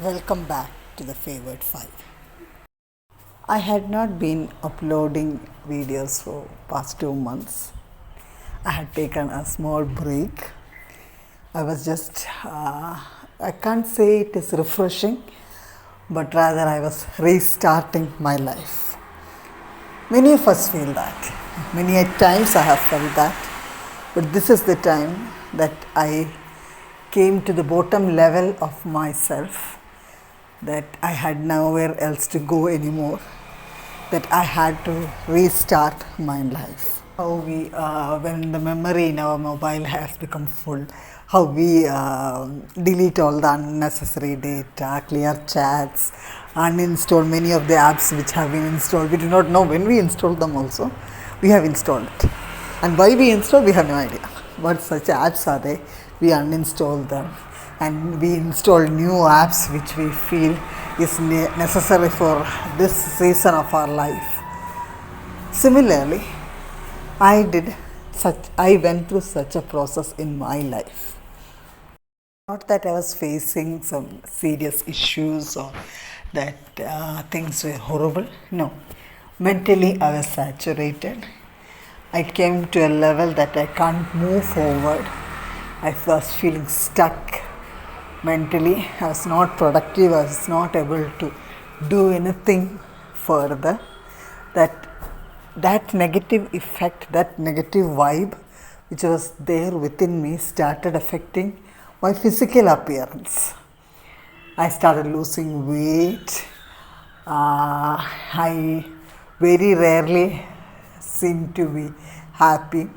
Welcome back to the Favored 5. I had not been uploading videos for past 2 months. I had taken a small break. I was just, I can't say it is refreshing, but rather I was restarting my life. Many of us feel that. Many a times I have felt that. But this is the time that I came to the bottom level of myself, that I had nowhere else to go anymore, that I had to restart my life. How we, when the memory in our mobile has become full, how we delete all the unnecessary data, clear chats, uninstall many of the apps which have been installed. We do not know when we installed them also. We have installed it. And why we install, we have no idea. What such apps are they? We uninstall them and we install new apps which we feel is necessary for this season of our life. Similarly, I went through such a process in my life. Not that I was facing some serious issues or that things were horrible. No. Mentally, I was saturated. I came to a level that I can't move forward. I was feeling stuck mentally. I was not productive. I was not able to do anything further. That negative effect, that negative vibe which was there within me started affecting my physical appearance. I started losing weight. I very rarely seemed to be happy.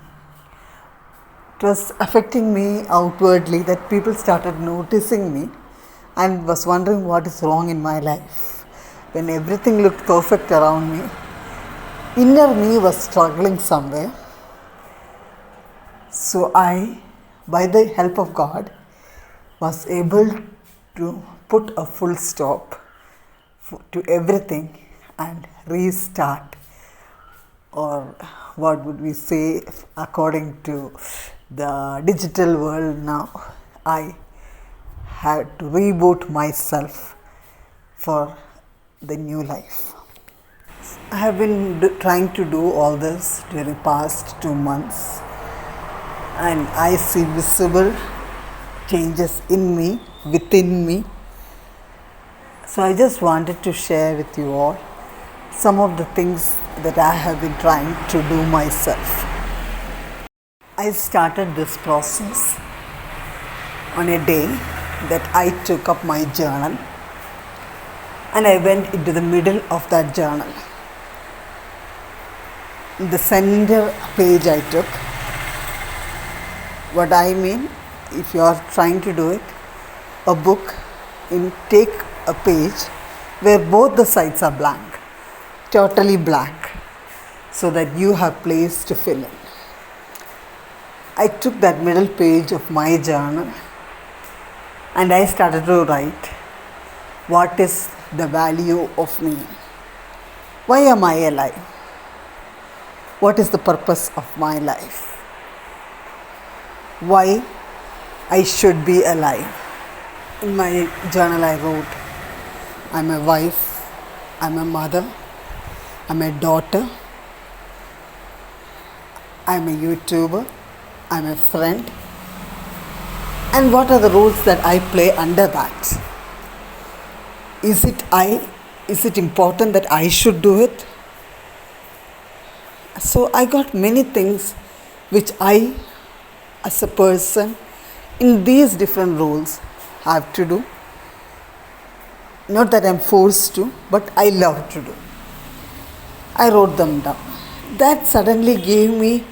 It was affecting me outwardly, that people started noticing me and was wondering what is wrong in my life. When everything looked perfect around me, inner me was struggling somewhere. So I, by the help of God, was able to put a full stop to everything and restart, or what would we say, according to the digital world now, I had to reboot myself for the new life. I have been trying to do all this during past 2 months, and I see visible changes in me, within me. So I just wanted to share with you all some of the things that I have been trying to do myself. I started this process on a day that I took up my journal and I went into the middle of that journal. The center page I took. What I mean, if you are trying to do it, a book, take a page where both the sides are blank, totally blank, so that you have place to fill in. I took that middle page of my journal and I started to write, what is the value of me? Why am I alive? What is the purpose of my life? Why I should be alive? In my journal I wrote, I'm a wife, I'm a mother, I'm a daughter, I'm a YouTuber, I'm a friend. And what are the roles that I play under that? Is it important that I should do it? So I got many things which I, as a person, in these different roles have to do. Not that I'm forced to, but I love to do. I wrote them down. That suddenly gave me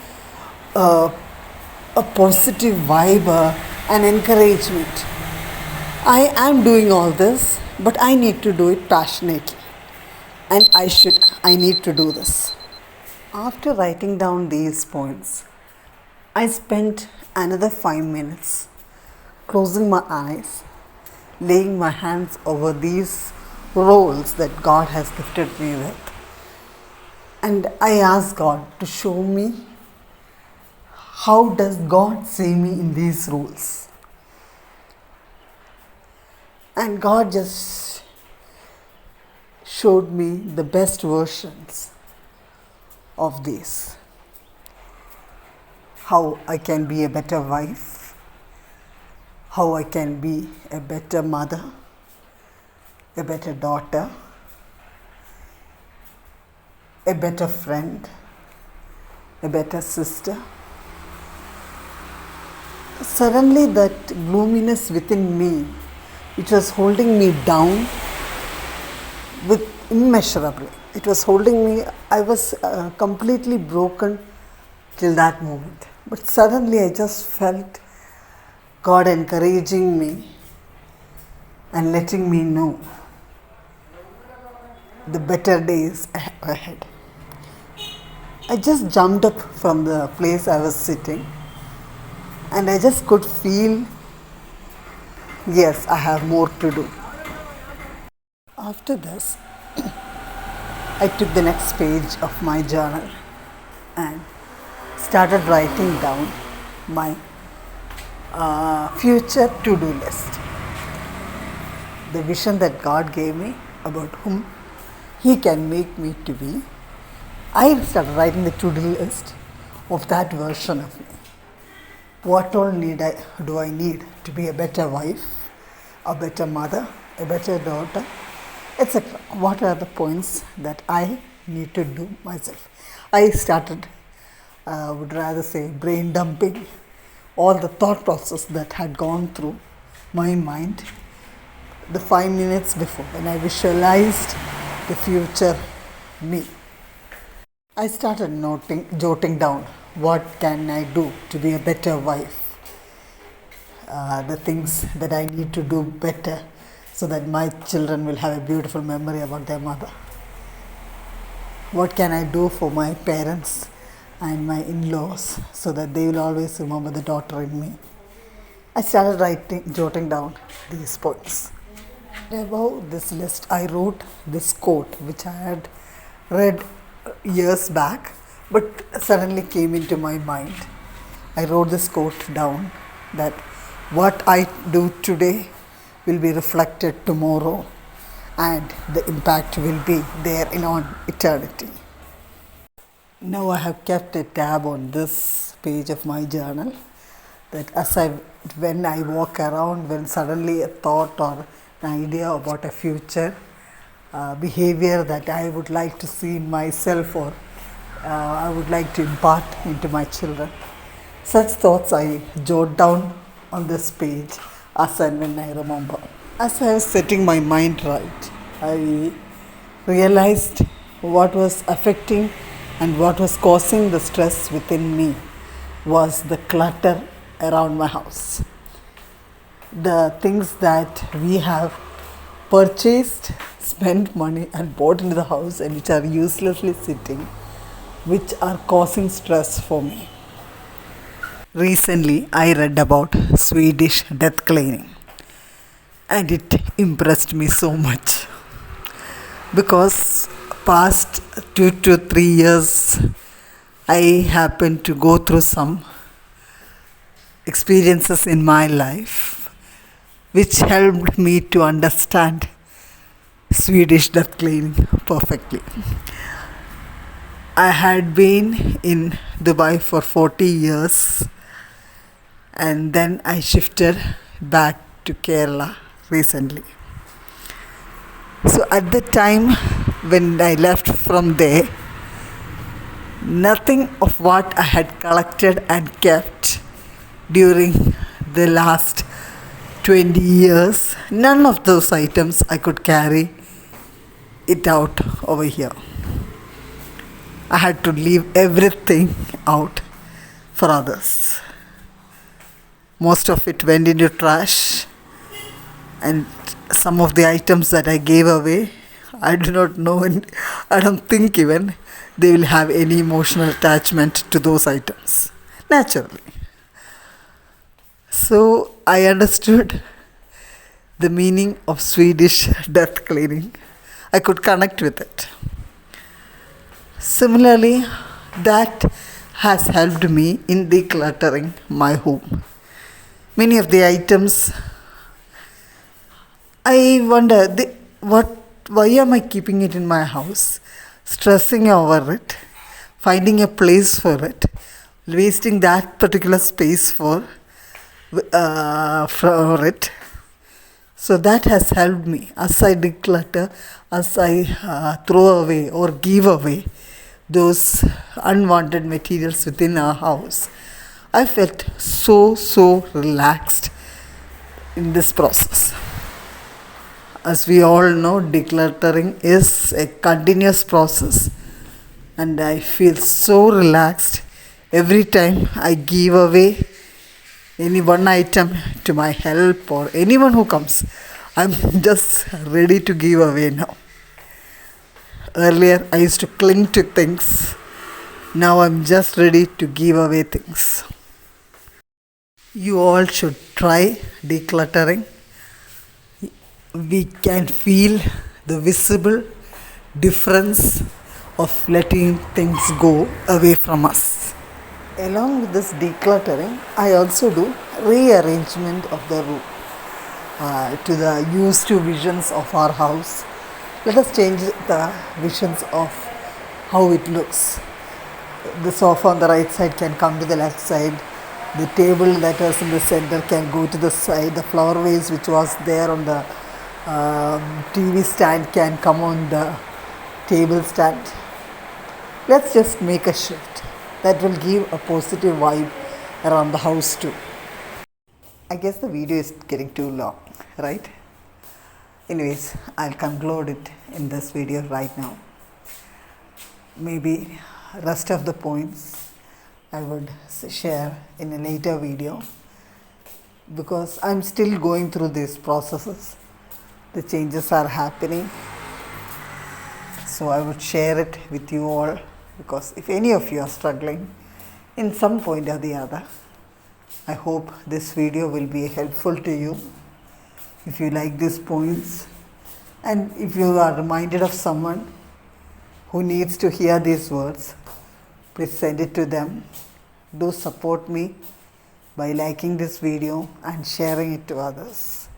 a positive vibe, an encouragement. I am doing all this, but I need to do it passionately. And I need to do this. After writing down these points, I spent another 5 minutes closing my eyes, laying my hands over these roles that God has gifted me with. And I asked God to show me, how does God see me in these roles? And God just showed me the best versions of this. How I can be a better wife, how I can be a better mother, a better daughter, a better friend, a better sister. Suddenly that gloominess within me, it was holding me down with immeasurably. It was holding me, I was completely broken till that moment. But suddenly I just felt God encouraging me and letting me know the better days ahead. I just jumped up from the place I was sitting and I just could feel, yes, I have more to do. After this, I took the next page of my journal and started writing down my future to-do list. The vision that God gave me about whom He can make me to be. I started writing the to-do list of that version of me. What all do I need to be a better wife, a better mother, a better daughter, etc. What are the points that I need to do myself? I started, would rather say, brain dumping all the thought process that had gone through my mind the 5 minutes before when I visualized the future me. I started jotting down what can I do to be a better wife, the things that I need to do better so that my children will have a beautiful memory about their mother. What can I do for my parents and my in-laws so that they will always remember the daughter in me. I started jotting down these points. Above this list, I wrote this quote which I had read years back but suddenly came into my mind. I wrote this quote down that what I do today will be reflected tomorrow and the impact will be there in on eternity. Now I have kept a tab on this page of my journal that when I walk around, when suddenly a thought or an idea about a future behavior that I would like to see in myself or I would like to impart into my children, such thoughts I jot down on this page as and when I remember. As I was setting my mind right, I realized what was affecting and what was causing the stress within me was the clutter around my house. The things that we have purchased, spent money and bought into the house and which are uselessly sitting, which are causing stress for me. Recently, I read about Swedish death cleaning and it impressed me so much because past 2 to 3 years I happened to go through some experiences in my life which helped me to understand Swedish death cleaning perfectly. I had been in Dubai for 40 years and then I shifted back to Kerala recently. So at the time when I left from there, nothing of what I had collected and kept during the last 20 years, none of those items I could carry it out over here. I had to leave everything out for others. Most of it went into trash, and some of the items that I gave away, I do not know and I don't think even they will have any emotional attachment to those items, naturally. So I understood the meaning of Swedish death cleaning. I could connect with it. Similarly, that has helped me in decluttering my home. Many of the items I wonder why am I keeping it in my house, stressing over it, finding a place for it, wasting that particular space for it. So that has helped me as I declutter, as I throw away or give away those unwanted materials within our house. I felt so relaxed in this process. As we all know, decluttering is a continuous process, and I feel so relaxed every time I give away any one item to my help or anyone who comes. I'm just ready to give away now. Earlier, I used to cling to things. Now I'm just ready to give away things. You all should try decluttering. We can feel the visible difference of letting things go away from us. Along with this decluttering, I also do rearrangement of the room to the used to visions of our house. Let us change the visions of how it looks. The sofa on the right side can come to the left side. The table that was in the center can go to the side. The flower vase which was there on the TV stand can come on the table stand. Let's just make a shift that will give a positive vibe around the house too. I guess the video is getting too long, right? Anyways, I'll conclude it in this video right now. Maybe rest of the points I would share in a later video, because I'm still going through these processes. The changes are happening, so I would share it with you all, because if any of you are struggling in some point or the other, I hope this video will be helpful to you. If you like these points, and if you are reminded of someone who needs to hear these words, please send it to them. Do support me by liking this video and sharing it to others.